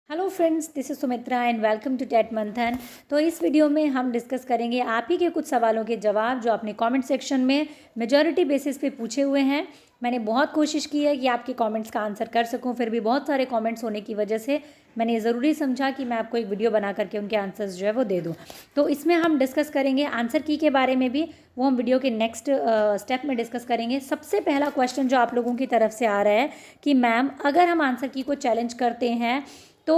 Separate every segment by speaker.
Speaker 1: Hello friends, this is Sumitra and welcome to TET Manthan. तो इस video में हम डिस्कस करेंगे आप ही के कुछ सवालों के जवाब जो आपने कमेंट सेक्शन में मेजॉरिटी बेसिस पे पूछे हुए हैं। मैंने बहुत कोशिश की है कि आपके कमेंट्स का आंसर कर सकूं, फिर भी बहुत सारे कमेंट्स होने की वजह से मैंने ज़रूरी समझा कि मैं आपको एक वीडियो बना करके उनके आंसर्स जो है वो दे दूँ। तो इसमें हम डिस्कस करेंगे आंसर की के बारे में भी, वो हम वीडियो के नेक्स्ट स्टेप में डिस्कस करेंगे। सबसे पहला क्वेश्चन जो आप लोगों की तरफ से आ रहा है कि मैम अगर हम आंसर की को चैलेंज करते हैं तो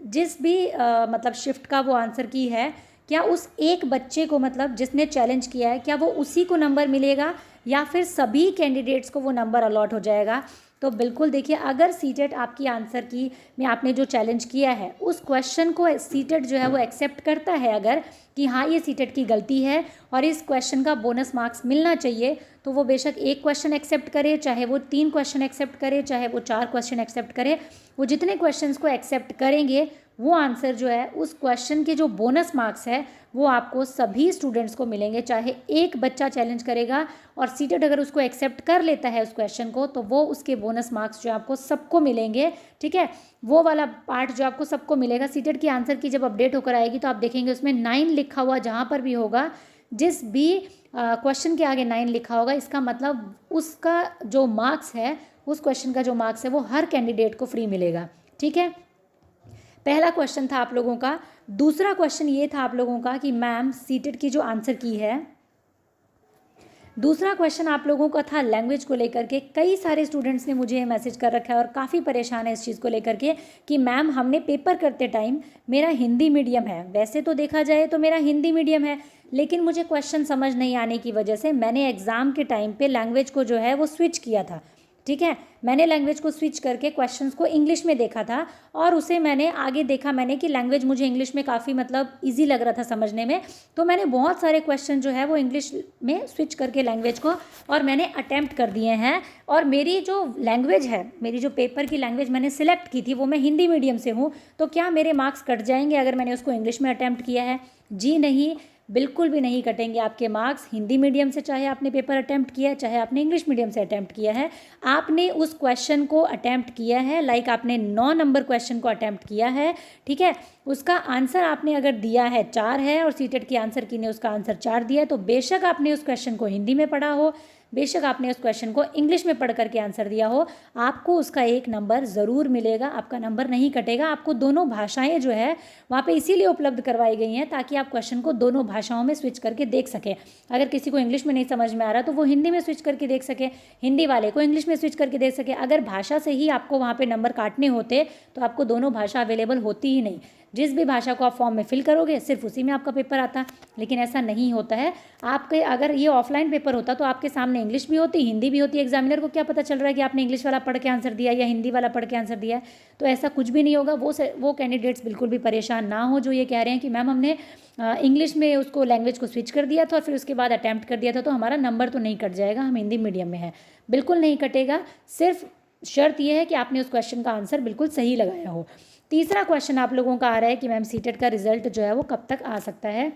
Speaker 1: जिस भी मतलब शिफ्ट का वो आंसर की है, क्या उस एक बच्चे को, मतलब जिसने चैलेंज किया है, क्या वो उसी को नंबर मिलेगा या फिर सभी कैंडिडेट्स को वो नंबर अलॉट हो जाएगा? तो बिल्कुल देखिए, अगर सीटेट आपकी आंसर की में आपने जो चैलेंज किया है उस क्वेश्चन को सीटेट जो है वो एक्सेप्ट करता है, अगर कि हाँ ये सीटेट की गलती है और इस क्वेश्चन का बोनस मार्क्स मिलना चाहिए, तो वो बेशक एक क्वेश्चन एक्सेप्ट करे, चाहे वो 3 क्वेश्चन एक्सेप्ट करे, चाहे वो 4 क्वेश्चन एक्सेप्ट करे। वो जितने क्वेश्चंस को एक्सेप्ट करेंगे वो आंसर जो है उस क्वेश्चन के जो बोनस मार्क्स है वो आपको सभी स्टूडेंट्स को मिलेंगे। चाहे एक बच्चा चैलेंज करेगा और सीटेट अगर उसको एक्सेप्ट कर लेता है उस क्वेश्चन को, तो वो उसके बोनस मार्क्स जो आपको सबको मिलेंगे। ठीक है, वो वाला पार्ट जो आपको सबको मिलेगा। सीटेट की आंसर की जब अपडेट होकर आएगी तो आप देखेंगे उसमें 9 लिखा हुआ जहाँ पर भी होगा, जिस भी क्वेश्चन के आगे 9 लिखा होगा, इसका मतलब उसका जो मार्क्स है, उस क्वेश्चन का जो मार्क्स है वो हर कैंडिडेट को फ्री मिलेगा। ठीक है, पहला क्वेश्चन था आप लोगों का। दूसरा क्वेश्चन ये था आप लोगों का कि मैम सीटेट की जो आंसर की है, दूसरा क्वेश्चन आप लोगों का था लैंग्वेज को लेकर के। कई सारे स्टूडेंट्स ने मुझे मैसेज कर रखा है और काफ़ी परेशान है इस चीज़ को लेकर के कि मैम हमने पेपर करते टाइम, मेरा हिंदी मीडियम है, वैसे तो देखा जाए तो मेरा हिंदी मीडियम है, लेकिन मुझे क्वेश्चन समझ नहीं आने की वजह से मैंने एग्ज़ाम के टाइम पे लैंग्वेज को जो है वो स्विच किया था। ठीक है, मैंने लैंग्वेज को स्विच करके क्वेश्चंस को इंग्लिश में देखा था और उसे मैंने आगे देखा, मैंने कि लैंग्वेज मुझे इंग्लिश में काफ़ी मतलब इजी लग रहा था समझने में, तो मैंने बहुत सारे क्वेश्चन जो है वो इंग्लिश में स्विच करके लैंग्वेज को और मैंने अटैम्प्ट कर दिए हैं। और मेरी जो लैंग्वेज है, मेरी जो पेपर की लैंग्वेज मैंने सिलेक्ट की थी वो मैं हिंदी मीडियम से हूँ, तो क्या मेरे मार्क्स कट जाएंगे अगर मैंने उसको इंग्लिश में अटैम्प्ट किया है? जी नहीं, बिल्कुल भी नहीं कटेंगे आपके मार्क्स। हिंदी मीडियम से चाहे आपने पेपर अटैम्प्ट किया है, चाहे आपने इंग्लिश मीडियम से अटैम्प्ट किया है, आपने उस क्वेश्चन को अटैम्प्ट किया है, लाइक आपने 9 नंबर क्वेश्चन को अटैम्प्ट किया है। ठीक है, उसका आंसर आपने अगर दिया है 4 है और सीटेट की आंसर की ने उसका आंसर 4 दिया है, तो बेशक आपने उस क्वेश्चन को हिंदी में पढ़ा हो, बेशक आपने उस क्वेश्चन को इंग्लिश में पढ़ करके आंसर दिया हो, आपको उसका एक नंबर ज़रूर मिलेगा, आपका नंबर नहीं कटेगा। आपको दोनों भाषाएं जो है वहाँ पे इसीलिए उपलब्ध करवाई गई हैं ताकि आप क्वेश्चन को दोनों भाषाओं में स्विच करके देख सकें। अगर किसी को इंग्लिश में नहीं समझ में आ रहा तो वो हिंदी में स्विच करके देख सके, हिंदी वाले को इंग्लिश में स्विच करके देख सके। अगर भाषा से ही आपको वहाँ पे नंबर काटने होते तो आपको दोनों भाषा अवेलेबल होती ही नहीं। जिस भी भाषा को आप फॉर्म में फिल करोगे सिर्फ उसी में आपका पेपर आता, लेकिन ऐसा नहीं होता है। आपके अगर ये ऑफलाइन पेपर होता तो आपके सामने इंग्लिश भी होती, हिंदी भी होती, एग्जामिनर को क्या पता चल रहा है कि आपने इंग्लिश वाला पढ़ के आंसर दिया या हिंदी वाला पढ़ के आंसर दिया है? तो ऐसा कुछ भी नहीं होगा। वो कैंडिडेट्स बिल्कुल भी परेशान ना हो जो ये कह रहे हैं कि मैम हमने इंग्लिश में उसको लैंग्वेज को स्विच कर दिया था और फिर उसके बाद अटैम्प्ट कर दिया था तो हमारा नंबर तो नहीं कट जाएगा, हम हिंदी मीडियम में हैं। बिल्कुल नहीं कटेगा, सिर्फ शर्त यह है कि आपने उस क्वेश्चन का आंसर बिल्कुल सही लगाया हो। तीसरा क्वेश्चन आप लोगों का आ रहा है कि मैम सीटेट का रिजल्ट जो है वो कब तक आ सकता है?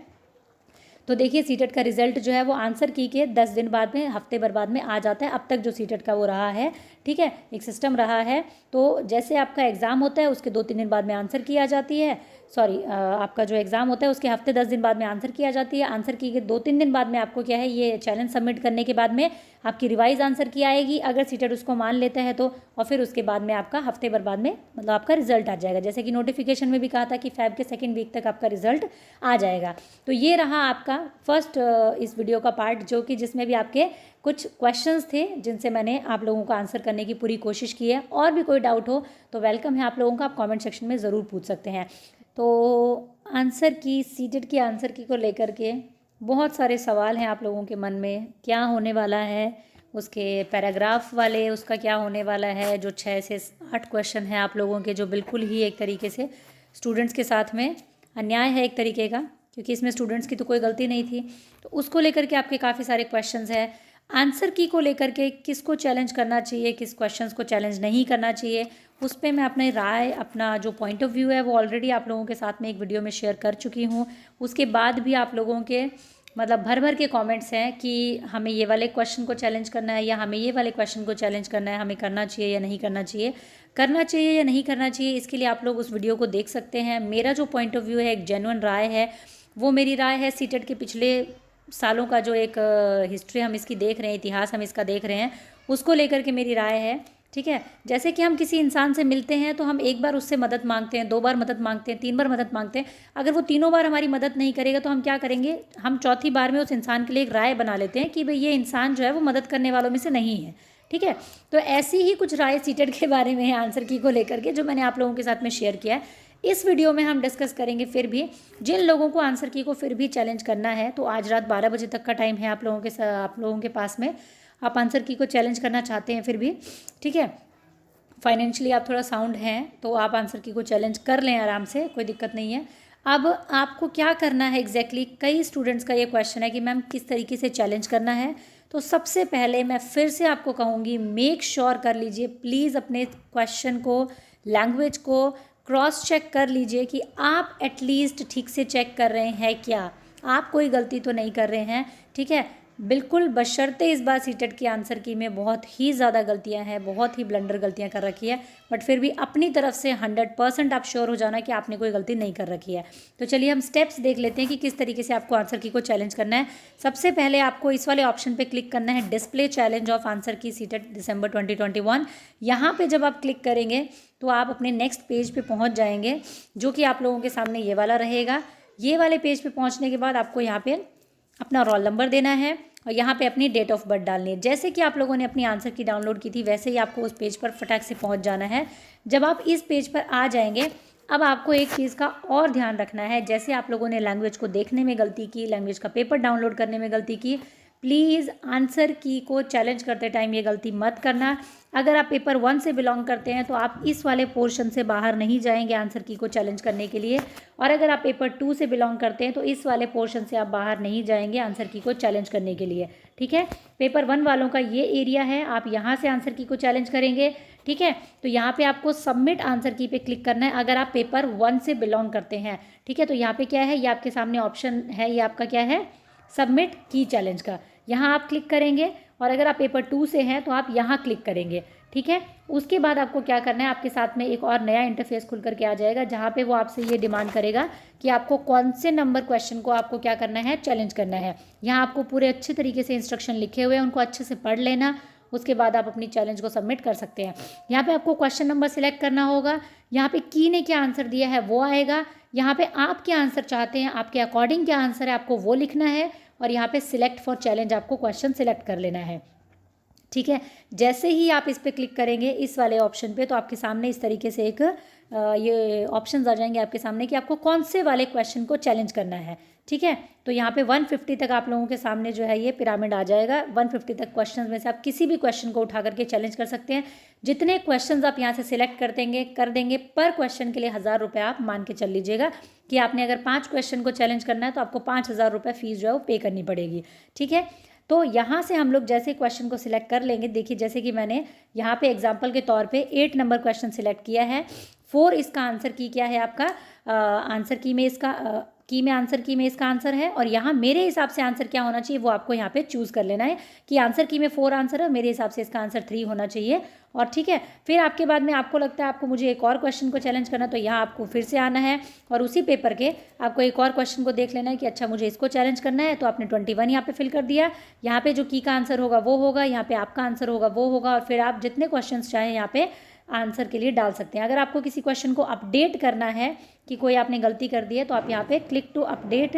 Speaker 1: तो देखिए, सीटेट का रिजल्ट जो है वो आंसर की के 10 दिन बाद में, हफ्ते भर बाद में आ जाता है। अब तक जो सीटेट का वो रहा है, ठीक है, एक सिस्टम रहा है। तो जैसे आपका एग्ज़ाम होता है उसके 2-3 दिन बाद में आंसर की आ जाती है, सॉरी आपका जो एग्ज़ाम होता है उसके हफ्ते 10 दिन बाद में आंसर की आ जाती है। आंसर की के 2-3 दिन बाद में आपको क्या है, ये चैलेंज सबमिट करने के बाद में आपकी रिवाइज आंसर की आएगी अगर सीटेट उसको मान लेता है तो, और फिर उसके बाद में आपका हफ्ते भर बाद में मतलब आपका रिजल्ट आ जाएगा। जैसे कि नोटिफिकेशन में भी कहा था कि फेब के 2nd वीक तक आपका रिजल्ट आ जाएगा। तो ये रहा आपका फर्स्ट इस वीडियो का पार्ट, जो कि जिसमें भी आपके कुछ क्वेश्चंस थे जिनसे मैंने आप लोगों को आंसर करने की पूरी कोशिश की है। और भी कोई डाउट हो तो वेलकम है आप लोगों का, आप कमेंट सेक्शन में ज़रूर पूछ सकते हैं। तो आंसर की, सीटेट की आंसर की को लेकर के बहुत सारे सवाल हैं आप लोगों के मन में, क्या होने वाला है उसके पैराग्राफ वाले, उसका क्या होने वाला है, जो 6 से 8 क्वेश्चन हैं आप लोगों के, जो बिल्कुल ही एक तरीके से स्टूडेंट्स के साथ में अन्याय है एक तरीके का, क्योंकि इसमें स्टूडेंट्स की तो कोई गलती नहीं थी। तो उसको लेकर के आपके काफ़ी सारे क्वेश्चंस हैं। आंसर की को लेकर के किसको चैलेंज करना चाहिए, किस क्वेश्चंस को चैलेंज नहीं करना चाहिए, उस पर मैं अपनी राय, अपना जो पॉइंट ऑफ व्यू है वो ऑलरेडी आप लोगों के साथ में एक वीडियो में शेयर कर चुकी हूँ। उसके बाद भी आप लोगों के मतलब भर भर के कमेंट्स हैं कि हमें ये वाले क्वेश्चन को चैलेंज करना है या हमें ये वाले क्वेश्चन को चैलेंज करना है, हमें करना चाहिए या नहीं करना चाहिए, करना चाहिए या नहीं करना चाहिए। इसके लिए आप लोग उस वीडियो को देख सकते हैं। मेरा जो पॉइंट ऑफ व्यू है, एक जेन्युइन राय है, वो मेरी राय है। सीटेट के पिछले सालों का जो एक हिस्ट्री हम इसकी देख रहे हैं, इतिहास हम इसका देख रहे हैं, उसको लेकर के मेरी राय है। ठीक है, जैसे कि हम किसी इंसान से मिलते हैं तो हम एक बार उससे मदद मांगते हैं, 2 बार मदद मांगते हैं, 3 बार मदद मांगते हैं। अगर वो तीनों बार हमारी मदद नहीं करेगा तो हम क्या करेंगे, हम चौथी बार में उस इंसान के लिए एक राय बना लेते हैं कि भाई ये इंसान जो है वो मदद करने वालों में से नहीं है। ठीक है, तो ऐसी ही कुछ राय सीटेट के बारे में है, आंसर की को लेकर के, जो मैंने आप लोगों के साथ में शेयर किया है। इस वीडियो में हम डिस्कस करेंगे फिर भी जिन लोगों को आंसर की को फिर भी चैलेंज करना है, तो आज रात 12 बजे तक का टाइम है आप लोगों के पास में। आप आंसर की को चैलेंज करना चाहते हैं फिर भी, ठीक है, फाइनेंशियली आप थोड़ा साउंड हैं तो आप आंसर की को चैलेंज कर लें आराम से, कोई दिक्कत नहीं है। अब आपको क्या करना है एग्जैक्टली, कई स्टूडेंट्स का ये क्वेश्चन है कि मैम किस तरीके से चैलेंज करना है। तो सबसे पहले मैं फिर से आपको कहूँगी, मेक श्योर कर लीजिए प्लीज़ अपने क्वेश्चन को, लैंग्वेज को क्रॉस चेक कर लीजिए कि आप एटलीस्ट ठीक से चेक कर रहे हैं क्या, आप कोई गलती तो नहीं कर रहे हैं। ठीक है, बिल्कुल, बशर्ते इस बार सीटेट की आंसर की में बहुत ही ज़्यादा गलतियां हैं, बहुत ही ब्लंडर गलतियां कर रखी है, बट फिर भी अपनी तरफ से 100% आप श्योर हो जाना कि आपने कोई गलती नहीं कर रखी है। तो चलिए हम स्टेप्स देख लेते हैं कि किस तरीके से आपको आंसर की को चैलेंज करना है। सबसे पहले आपको इस वाले ऑप्शन पर क्लिक करना है, डिस्प्ले चैलेंज ऑफ आंसर की सीटेट दिसंबर 2021। यहाँ पर जब आप क्लिक करेंगे तो आप अपने नेक्स्ट पेज पे पहुंच जाएंगे, जो कि आप लोगों के सामने ये वाला रहेगा। ये वाले पेज पे पहुंचने के बाद आपको यहाँ पे अपना रोल नंबर देना है और यहाँ पे अपनी डेट ऑफ बर्थ डालनी है। जैसे कि आप लोगों ने अपनी आंसर की डाउनलोड की थी, वैसे ही आपको उस पेज पर फटाक से पहुँच जाना है। जब आप इस पेज पर आ जाएंगे, अब आपको एक चीज़ का और ध्यान रखना है। जैसे आप लोगों ने लैंग्वेज को देखने में गलती की, लैंग्वेज का पेपर डाउनलोड करने में गलती की, प्लीज़ आंसर की को चैलेंज करते टाइम ये गलती मत करना। अगर आप पेपर 1 से बिलोंग करते हैं तो आप इस वाले पोर्शन से बाहर नहीं जाएंगे आंसर की को चैलेंज करने के लिए, और अगर आप पेपर 2 से बिलोंग करते हैं तो इस वाले पोर्शन से आप बाहर नहीं जाएंगे आंसर की को चैलेंज करने के लिए। ठीक है, पेपर 1 वालों का ये एरिया है, आप यहाँ से आंसर की को चैलेंज करेंगे। ठीक है, तो यहाँ पे आपको सबमिट आंसर की पे क्लिक करना है अगर आप पेपर 1 से बिलोंग करते हैं। ठीक है, तो यहाँ पे क्या है, ये आपके सामने ऑप्शन है, ये आपका क्या है, सबमिट की चैलेंज का, यहाँ आप क्लिक करेंगे। और अगर आप पेपर 2 से हैं तो आप यहाँ क्लिक करेंगे। ठीक है, उसके बाद आपको क्या करना है, आपके साथ में एक और नया इंटरफेस खुल करके आ जाएगा, जहाँ पे वो आपसे ये डिमांड करेगा कि आपको कौन से नंबर क्वेश्चन को आपको क्या करना है, चैलेंज करना है। यहाँ आपको पूरे अच्छे तरीके से इंस्ट्रक्शन लिखे हुए हैं, उनको अच्छे से पढ़ लेना, उसके बाद आप अपनी चैलेंज को सबमिट कर सकते हैं। यहाँ पे आपको क्वेश्चन नंबर सिलेक्ट करना होगा, यहाँ पे की ने क्या आंसर दिया है वो आएगा, यहाँ पे आप क्या आंसर चाहते हैं, आपके अकॉर्डिंग क्या आंसर है आपको वो लिखना है, और यहाँ पे सिलेक्ट फॉर चैलेंज आपको क्वेश्चन सिलेक्ट कर लेना है। ठीक है, जैसे ही आप इस पर क्लिक करेंगे इस वाले ऑप्शन पे, तो आपके सामने इस तरीके से एक ये ऑप्शंस आ जाएंगे आपके सामने कि आपको कौन से वाले क्वेश्चन को चैलेंज करना है। ठीक है, तो यहाँ पे 150 तक आप लोगों के सामने जो है ये पिरामिड आ जाएगा। 150 तक क्वेश्चंस में से आप किसी भी क्वेश्चन को उठा करके चैलेंज कर सकते हैं। जितने क्वेश्चंस आप यहाँ से सिलेक्ट कर देंगे पर क्वेश्चन के लिए 1000 रुपये आप मान के चल लीजिएगा कि आपने अगर 5 क्वेश्चन को चैलेंज करना है तो आपको 5000 रुपये फीस जो है वो पे करनी पड़ेगी। ठीक है, तो यहाँ से हम लोग जैसे क्वेश्चन को सिलेक्ट कर लेंगे, देखिए जैसे कि मैंने यहाँ पे एग्जांपल के तौर पे 8 नंबर क्वेश्चन सिलेक्ट किया है। 4 इसका आंसर की क्या है आपका, आंसर की में इसका आंसर की में इसका आंसर है, और यहाँ मेरे हिसाब से आंसर क्या होना चाहिए वो आपको यहाँ पे चूज़ कर लेना है कि आंसर की में 4 आंसर है, मेरे हिसाब से इसका आंसर 3 होना चाहिए। और ठीक है, फिर आपके बाद में आपको लगता है आपको मुझे एक और क्वेश्चन को चैलेंज करना, तो यहाँ आपको फिर से आना है और उसी पेपर के आपको एक और क्वेश्चन को देख लेना है कि अच्छा मुझे इसको चैलेंज करना है। तो आपने 21 यहाँ पे फिल कर दिया, यहाँ पे जो की का आंसर होगा वो होगा, यहाँ पे आपका आंसर होगा वो होगा, और फिर आप जितने क्वेश्चन चाहें यहाँ पे आंसर के लिए डाल सकते हैं। अगर आपको किसी क्वेश्चन को अपडेट करना है कि कोई आपने गलती कर दी है, तो आप यहाँ पे क्लिक टू अपडेट,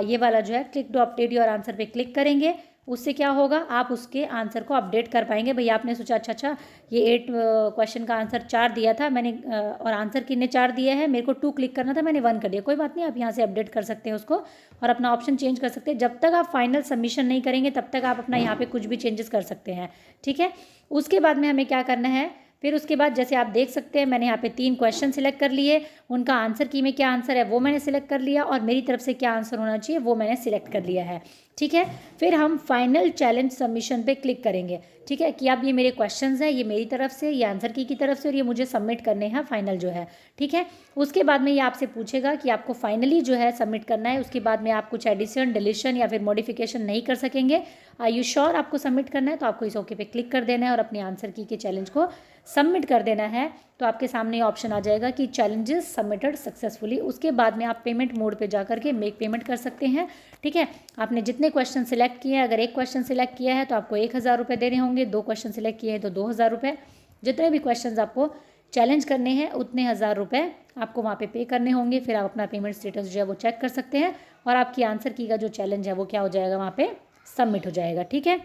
Speaker 1: ये वाला जो है click to update your answer पे क्लिक करेंगे। उससे क्या होगा, आप उसके आंसर को अपडेट कर पाएंगे। भैया आपने सोचा अच्छा ये 8 क्वेश्चन का आंसर 4 दिया था मैंने, और आंसर कितने 4 दिया है, मेरे को 2 क्लिक करना था, मैंने 1 कर दिया। कोई बात नहीं, आप यहाँ से अपडेट कर सकते हैं उसको और अपना ऑप्शन चेंज कर सकते हैं। जब तक आप फाइनल सबमिशन नहीं करेंगे तब तक आप अपना यहाँ पे कुछ भी चेंजेस कर सकते हैं। ठीक है, उसके बाद में हमें क्या करना है, फिर उसके बाद जैसे आप देख सकते हैं मैंने यहाँ पे 3 क्वेश्चन सिलेक्ट कर लिए, उनका आंसर की में क्या आंसर है वो मैंने सिलेक्ट कर लिया, और मेरी तरफ से क्या आंसर होना चाहिए वो मैंने सिलेक्ट कर लिया है। ठीक है। फिर हम फाइनल चैलेंज सबमिशन पे क्लिक करेंगे, ठीक है, कि अब ये मेरे क्वेश्चंस हैं, ये मेरी तरफ से, ये आंसर की तरफ से, और ये मुझे सबमिट करने हैं फाइनल जो है, ठीक है। उसके बाद में ये आपसे पूछेगा कि आपको फाइनली जो है सबमिट करना है। उसके बाद में आप कुछ एडिशन, डिलीशन या फिर मॉडिफिकेशन नहीं कर सकेंगे। आर यू श्योर आपको सबमिट करना है, तो आपको इस ओके पे क्लिक कर देना है और अपने आंसर की के चैलेंज को सबमिट कर देना है। तो आपके सामने ऑप्शन आ जाएगा कि चैलेंजेस सबमिटेड सक्सेसफुली। उसके बाद में आप पेमेंट मोड पे जा करके मेक पेमेंट कर सकते हैं, ठीक है। आपने जितने क्वेश्चन सिलेक्ट किए हैं, अगर एक क्वेश्चन सिलेक्ट किया है तो आपको 1000 रुपये देने होंगे, 2 क्वेश्चन सिलेक्ट किए हैं तो 2000 रुपये। जितने भी क्वेश्चन आपको चैलेंज करने हैं उतने 1000 रुपये आपको वहाँ पे करने होंगे। फिर आप अपना पेमेंट स्टेटस जो है वो चेक कर सकते हैं और आपकी आंसर की का जो चैलेंज है वो क्या हो जाएगा, वहाँ पे सबमिट हो जाएगा, ठीक है।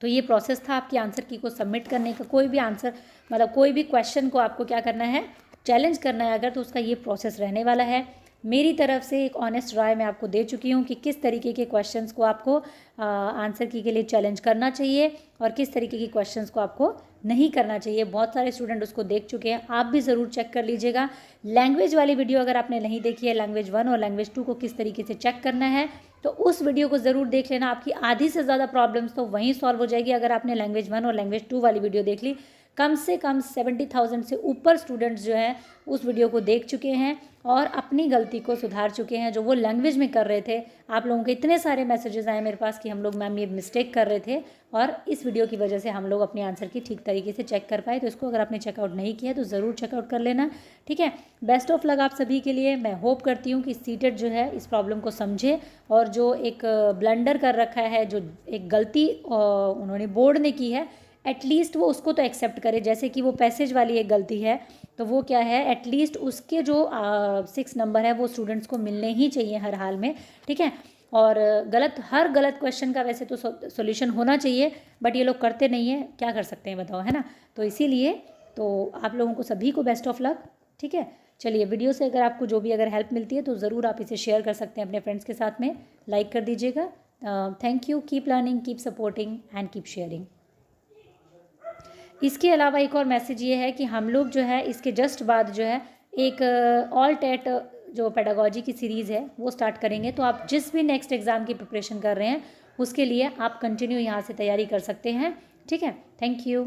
Speaker 1: तो ये प्रोसेस था आपकी आंसर की को सबमिट करने का। कोई भी आंसर मतलब कोई भी क्वेश्चन को आपको क्या करना है, चैलेंज करना है अगर, तो उसका ये प्रोसेस रहने वाला है। मेरी तरफ से एक ऑनेस्ट राय मैं आपको दे चुकी हूँ कि किस तरीके के क्वेश्चंस को आपको आंसर की के लिए चैलेंज करना चाहिए और किस तरीके के क्वेश्चंस को आपको नहीं करना चाहिए। बहुत सारे स्टूडेंट उसको देख चुके हैं, आप भी ज़रूर चेक कर लीजिएगा। लैंग्वेज वाली वीडियो अगर आपने नहीं देखी है, लैंग्वेज 1 और लैंग्वेज 2 को किस तरीके से चेक करना है, तो उस वीडियो को ज़रूर देख लेना। आपकी आधी से ज़्यादा प्रॉब्लम्स तो वहीं सॉल्व हो जाएगी अगर आपने लैंग्वेज 1 और लैंग्वेज 2 वाली वीडियो देख ली। कम से कम 70,000 से ऊपर स्टूडेंट्स जो हैं उस वीडियो को देख चुके हैं और अपनी गलती को सुधार चुके हैं जो वो लैंग्वेज में कर रहे थे। आप लोगों के इतने सारे मैसेजेस आए मेरे पास कि हम लोग मैम ये मिस्टेक कर रहे थे और इस वीडियो की वजह से हम लोग अपने आंसर की ठीक तरीके से चेक कर पाए। तो इसको अगर आपने चेकआउट नहीं किया तो ज़रूर चेकआउट कर लेना, ठीक है। बेस्ट ऑफ लक आप सभी के लिए। मैं होप करती हूँ कि सीटेट जो है इस प्रॉब्लम को समझे और जो एक ब्लंडर कर रखा है, जो एक गलती उन्होंने बोर्ड ने की है, एटलीस्ट वो उसको तो एक्सेप्ट करे। जैसे कि वो पैसेज वाली एक गलती है तो वो क्या है, एटलीस्ट उसके जो 6 नंबर है वो स्टूडेंट्स को मिलने ही चाहिए हर हाल में, ठीक है। और हर गलत क्वेश्चन का वैसे तो सॉल्यूशन होना चाहिए, बट ये लोग करते नहीं है, क्या कर सकते हैं बताओ, है ना। तो इसीलिए तो आप लोगों को सभी को बेस्ट ऑफ लक, ठीक है। चलिए, वीडियो से अगर आपको जो भी अगर हेल्प मिलती है तो ज़रूर आप इसे शेयर कर सकते हैं अपने फ्रेंड्स के साथ में, लाइक कर दीजिएगा। Thank you, keep learning, keep supporting and keep sharing. इसके अलावा एक और मैसेज ये है कि हम लोग जो है इसके जस्ट बाद जो है एक ऑल टेट जो पेडागोजी की सीरीज़ है वो स्टार्ट करेंगे। तो आप जिस भी नेक्स्ट एग्ज़ाम की प्रिपरेशन कर रहे हैं उसके लिए आप कंटिन्यू यहाँ से तैयारी कर सकते हैं, ठीक है। Thank you.